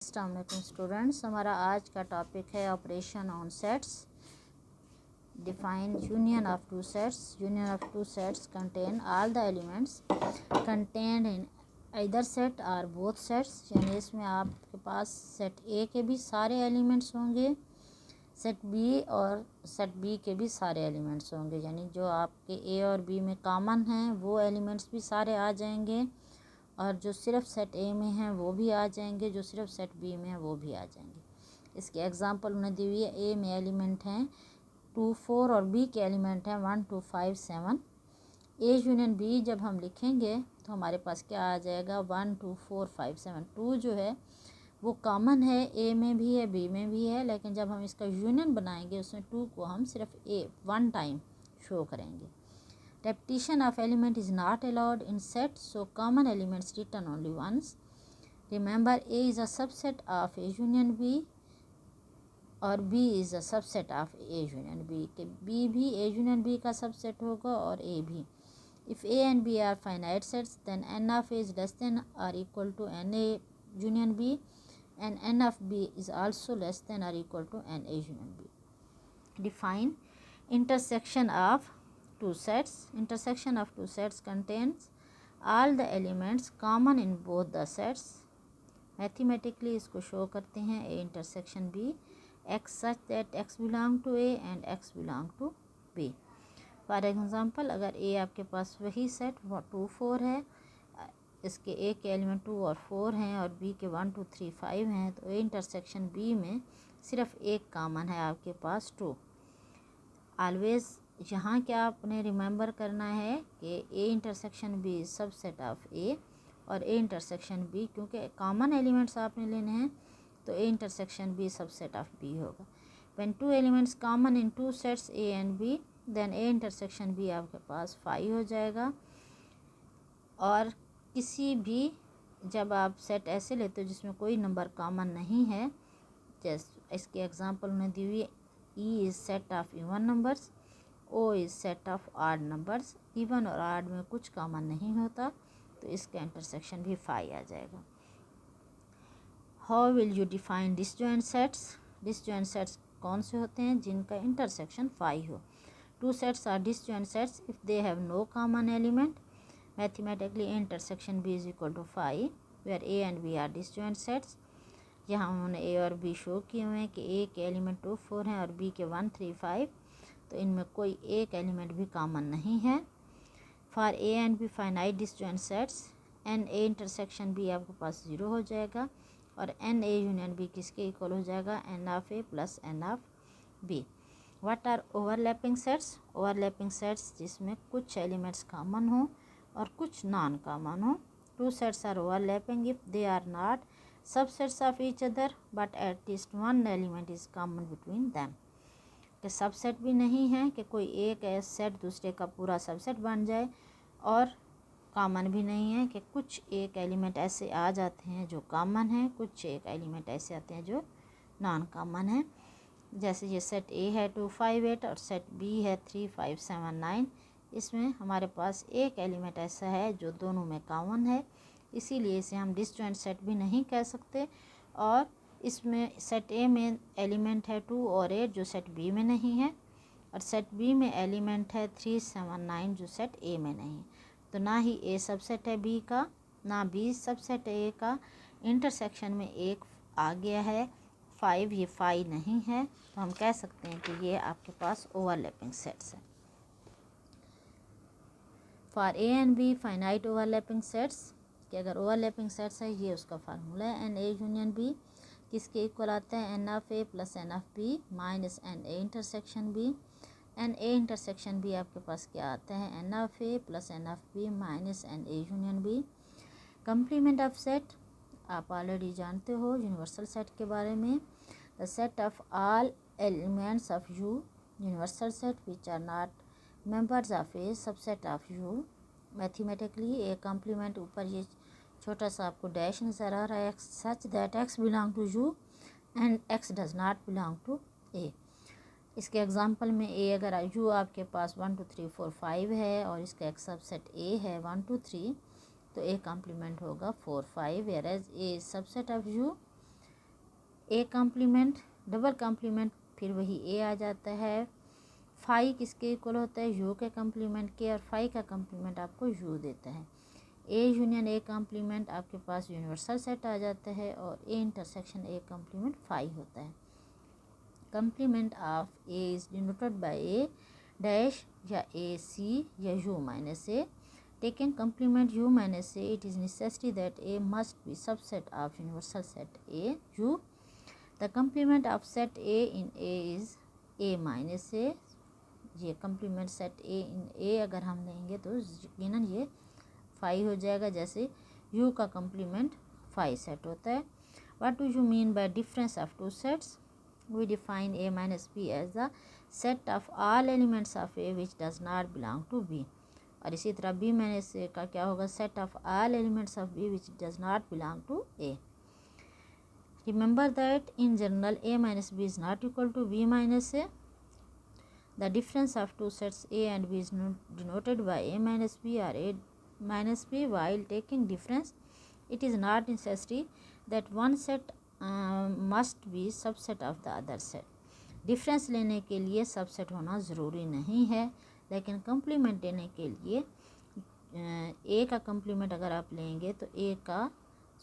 अस्सलाम वालेकुम स्टूडेंट्स, हमारा आज का टॉपिक है operation on sets. Define union of two sets. Union of two sets contain all the elements contained in either set और both sets. यानी इसमें आपके पास सेट ए के भी सारे एलिमेंट्स होंगे, सेट बी और सेट बी के भी सारे एलिमेंट्स होंगे। यानी जो आपके ए और बी में कॉमन हैं वो एलिमेंट्स भी सारे आ जाएंगे, और जो सिर्फ सेट ए में हैं वो भी आ जाएंगे, जो सिर्फ सेट बी में हैं वो भी आ जाएंगे। इसके एग्जांपल उन्हें दी हुई है। ए में एलिमेंट हैं 2, 4 और बी के एलिमेंट हैं 1, 2, 5, 7। ए यूनियन बी जब हम लिखेंगे तो हमारे पास क्या आ जाएगा, 1, 2, 4, 5, 7। 2 जो है वो कॉमन है, ए में भी है बी में भी है, लेकिन जब हम इसका यूनियन बनाएंगे उसमें 2 को हम सिर्फ ए 1 टाइम शो करेंगे। Repetition of element is not allowed in set, so common elements written only once. Remember, A is a subset of A union B और B is a subset of A union B के B भी A union B का subset होगा और A भी। If A and B are finite sets, then n of A is less than or equal to n A union B, and n of B is also less than or equal to n A union B. Define intersection of two sets. Intersection of two sets contains all the elements common in both the sets. Mathematically इसको show करते हैं A intersection B x such that x belong to A and x belong to B. For example, अगर A आपके पास वही set 2, 4 है, इसके A के element 2 और 4 हैं और B के 1, 2, 3, 5 हैं, तो A इंटरसेक्शन B में सिर्फ एक कॉमन है आपके पास 2। ऑलवेज यहाँ क्या आपने रिमेंबर करना है कि A intersection B subset of A और ए इंटरसेक्शन बी, क्योंकि कॉमन एलिमेंट्स आपने लेने हैं तो A intersection B subset of B होगा। When two elements common in two sets A and B, then A intersection B आपके पास 5 हो जाएगा। और किसी भी जब आप सेट ऐसे लेते हो जिसमें कोई नंबर कॉमन नहीं है, जैसे इसके एग्जांपल में दी हुई है, E is set of even numbers, O is set of odd numbers. Even और ऑड में कुछ कॉमन नहीं होता तो इसका इंटरसेक्शन भी 5 आ जाएगा। How will you define disjoint sets? Disjoint sets कौन से होते हैं? जिनका इंटरसेक्शन 5 हो। Two sets are disjoint sets if they have no common element. Mathematically intersection B is equal to 5 where A and B are disjoint sets. यहाँ उन्होंने ए और B show किए हुए हैं कि ए के एलिमेंट 2, 4 हैं और बी के 1, 3, 5, तो इनमें कोई एक एलिमेंट भी कॉमन नहीं है। For A and B finite disjoint sets, n A intersection B आपके पास 0 हो जाएगा और एन ए यूनियन बी किसके इक्वल हो जाएगा, n of A plus n of B. What are overlapping sets? Overlapping sets जिसमें कुछ एलिमेंट्स कॉमन हो और कुछ नॉन कॉमन हो। Two sets are overlapping if they are not subsets of each other but at least one element is common between them. कि subset भी नहीं है कि कोई एक सेट दूसरे का पूरा सबसेट बन जाए, और कॉमन भी नहीं है कि कुछ एक एलिमेंट ऐसे आ जाते हैं जो कॉमन है, कुछ एक एलिमेंट ऐसे आते हैं जो नॉन कॉमन है। जैसे ये सेट ए है 2, 5, 8 और सेट बी है 3, 5, 7, 9। इसमें हमारे पास एक एलिमेंट ऐसा है जो दोनों में कॉमन है, इसीलिए इसे हम डिसजॉइंट सेट भी नहीं कह सकते। और इसमें सेट ए में एलिमेंट है 2 और 8 जो सेट बी में नहीं है, और सेट बी में एलिमेंट है 3, 7, 9 जो सेट ए में नहीं है। तो ना ही ए सबसेट है बी का, ना बी सबसेट है ए का। इंटरसेक्शन में एक आ गया है 5, ये 5 नहीं है, तो हम कह सकते हैं कि ये आपके पास ओवरलैपिंग सेट्स हैं। For A and B finite overlapping sets, कि अगर ओवरलैपिंग सेट्स है, ये उसका फार्मूला है। एन ए यूनियन बी किसके इक्वल आता है, n of A plus n of B minus n A intersection B. N A intersection B आपके पास क्या आता है, n of A plus n of B minus n A union B. Complement of set आप already जानते हो universal set के बारे में। The set of all elements of U, universal set which are not members of A subset of U. Mathematically A complement, ऊपर ये छोटा सा आपको डैश नज़र आ रहा है, such that x belong to U and x does not belong to A. इसके एग्जांपल में ए अगर यू आपके पास 1, 2, 3, 4, 5 है और इसका एक सबसेट ए है 1, 2, 3, तो ए कॉम्प्लीमेंट होगा 4, 5, where as a subset of U A complement, double complement फिर वही ए आ जाता है। फाई किसके इक्वल होता है, यू के कॉम्प्लीमेंट के, और फाई का कॉम्प्लीमेंट आपको यू देता है। ए यूनियन ए कॉम्प्लीमेंट आपके पास यूनिवर्सल सेट आ जाता है, और A intersection A complement phi होता है। Complement of A is denoted by A dash या ए सी या U minus A. Taking complement U minus A, it is necessary that A must be subset of universal set A U. The complement of set A in A is A minus A. ये complement set A in ए अगर हम लेंगे तो यकीनन ये phi हो जाएगा, जैसे यू का कॉम्प्लीमेंट फाई सेट होता है। What do you mean by difference of two sets? We define A minus B as the set of all elements of A which does not belong to B. और इसी तरह B minus A का क्या होगा, set of all elements of B which does not belong to A. Remember that in general A minus B is not equal to B minus A. The difference of two sets A and B is denoted by A minus B or A minus B. While taking difference, it is not necessary that one set must be subset of the other set. Difference लेने के लिए subset होना ज़रूरी नहीं है, लेकिन complement लेने के लिए ए का कॉम्प्लीमेंट अगर आप लेंगे तो ए का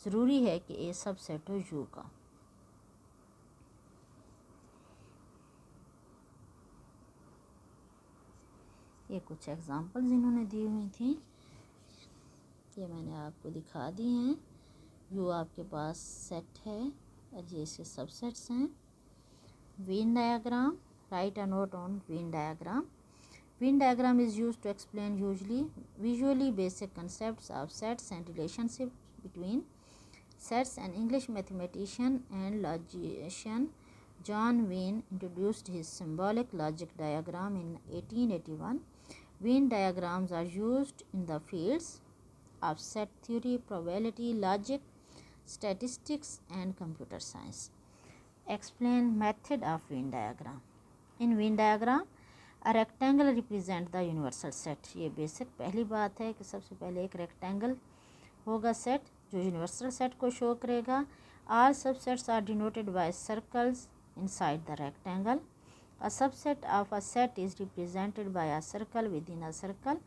ज़रूरी है कि ए सबसेट हो यू का। ये कुछ एग्जांपल्स इन्होंने दी हुई थी, ये मैंने आपको दिखा दी हैं। यू आपके पास सेट है और ये इसके सबसेट्स हैं। Venn diagram, write a note on Venn diagram. Venn diagram is used to explain visually basic concepts of sets and relationship between sets. An English mathematician and logician John Wayne introduced his symbolic logic diagram in 1881. Venn diagrams are used in the fields of set theory, probability, logic, statistics, and computer science. Explain method of Venn diagram. In Venn diagram, a rectangle represent the universal set. ये basic पहली बात है कि सबसे पहले एक rectangle होगा set जो यूनिवर्सल सेट को शो करेगा। All subsets are denoted by circles inside the rectangle. A subset of a set is represented by a circle within a circle.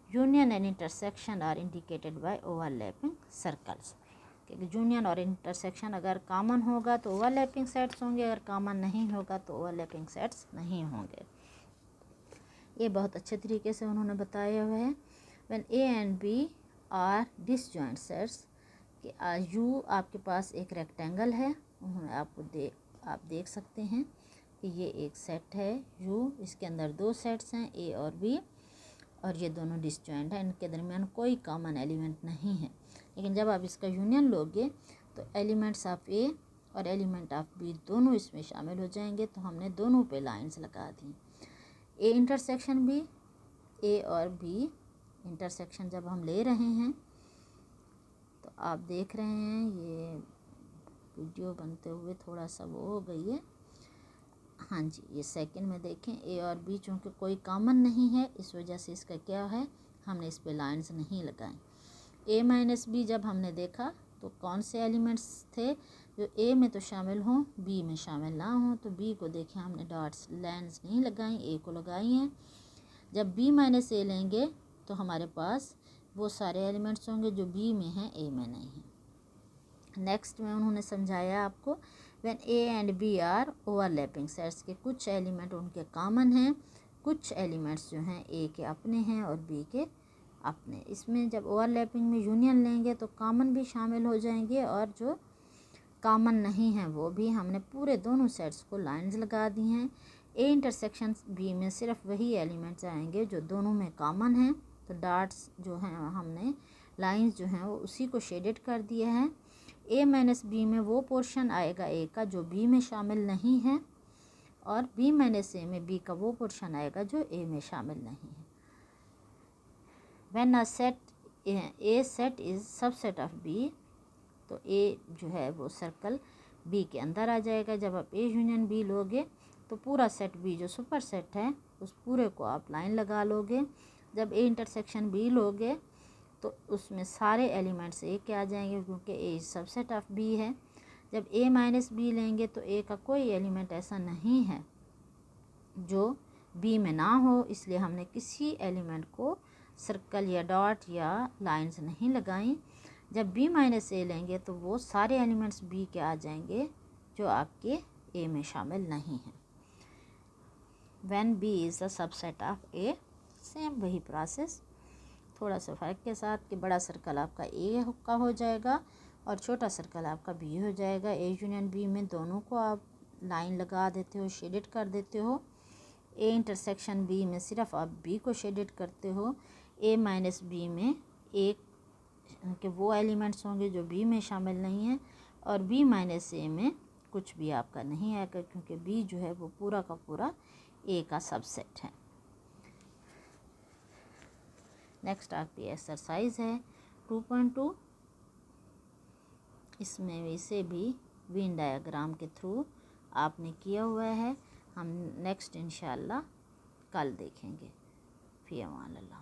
Union and intersection are indicated by overlapping circles. क्योंकि union और intersection अगर common होगा तो overlapping sets होंगे, अगर common नहीं होगा तो ओवरलैपिंग सेट्स नहीं होंगे। ये बहुत अच्छे तरीके से उन्होंने बताया हुआ है। When A and B are disjoint sets, कि यू आपके पास एक रेक्टेंगल है, उन्होंने आप देख सकते हैं कि ये एक सेट है यू, इसके अंदर दो सेट्स हैं ए और बी, और ये दोनों डिसजॉइंट हैं, इनके दरमियान कोई कॉमन एलिमेंट नहीं है। लेकिन जब आप इसका यूनियन लोगे तो एलिमेंट्स ऑफ ए और एलिमेंट ऑफ बी दोनों इसमें शामिल हो जाएंगे। तो हमने दोनों पे लाइंस लगा दी। ए इंटरसेक्शन बी, ए और बी इंटरसेक्शन जब हम ले रहे हैं तो आप देख रहे हैं ये वीडियो बनते हुए थोड़ा सा वो हो गई है। हाँ जी, ये सेकंड में देखें, ए और बी चूँकि कोई कॉमन नहीं है इस वजह से इसका क्या है, हमने इस पे लाइंस नहीं लगाए। ए माइनस बी जब हमने देखा तो कौन से एलिमेंट्स थे जो ए में तो शामिल हों बी में शामिल ना हों, तो बी को देखें हमने डॉट्स लाइंस नहीं लगाई, ए को लगाई हैं। जब बी माइनस ए लेंगे तो हमारे पास वो सारे एलिमेंट्स होंगे जो बी में हैं ए में नहीं हैं। नेक्स्ट में उन्होंने समझाया आपको when A and B are overlapping sets के कुछ एलिमेंट उनके कॉमन हैं, कुछ एलिमेंट्स जो हैं ए के अपने हैं और बी के अपने। इसमें जब ओवरलैपिंग में यूनियन लेंगे तो कॉमन भी शामिल हो जाएंगे और जो कॉमन नहीं है वो भी। हमने पूरे दोनों सेट्स को लाइंस लगा दी हैं। ए इंटरसेक्शन बी में सिर्फ वही एलिमेंट्स आएंगे जो दोनों में कॉमन हैं, तो डॉट्स जो हैं हमने लाइंस जो हैं वो उसी को शेडेड कर दिया है। ए माइनस बी में वो पोर्शन आएगा ए का जो बी में शामिल नहीं है, और बी माइनस ए में बी का वो पोर्शन आएगा जो ए में शामिल नहीं है। When a set A set is subset of B, तो ए जो है वो सर्कल बी के अंदर आ जाएगा। जब आप ए यूनियन बी लोगे तो पूरा सेट बी जो सुपर सेट है उस पूरे को आप लाइन लगा लोगे। जब ए इंटरसेक्शन बी लोगे तो उसमें सारे एलिमेंट्स ए के आ जाएंगे क्योंकि ए सबसेट ऑफ बी है। जब ए माइनस बी लेंगे तो ए का कोई एलिमेंट ऐसा नहीं है जो बी में ना हो, इसलिए हमने किसी एलिमेंट को सर्कल या डॉट या लाइंस नहीं लगाई। जब बी माइनस ए लेंगे तो वो सारे एलिमेंट्स बी के आ जाएंगे जो आपके ए में शामिल नहीं हैं। When B is a subset of A, same वही प्रोसेस, थोड़ा सा फ़र्क के साथ कि बड़ा सर्कल आपका ए का हो जाएगा और छोटा सर्कल आपका बी हो जाएगा। ए यूनियन बी में दोनों को आप लाइन लगा देते हो, शेडेड कर देते हो। ए इंटरसेक्शन बी में सिर्फ आप बी को शेडेड करते हो। ए माइनस बी में ए के वो एलिमेंट्स होंगे जो बी में शामिल नहीं हैं, और बी माइनस ए में कुछ भी आपका नहीं आएगा क्योंकि बी जो है वो पूरा का पूरा ए का सबसेट है। नेक्स्ट आपकी एक्सरसाइज है 2.2। इसमें वैसे भी वेन डायग्राम के थ्रू आपने किया हुआ है। हम नेक्स्ट इंशाल्लाह कल देखेंगे। फ़ी अमान अल्लाह।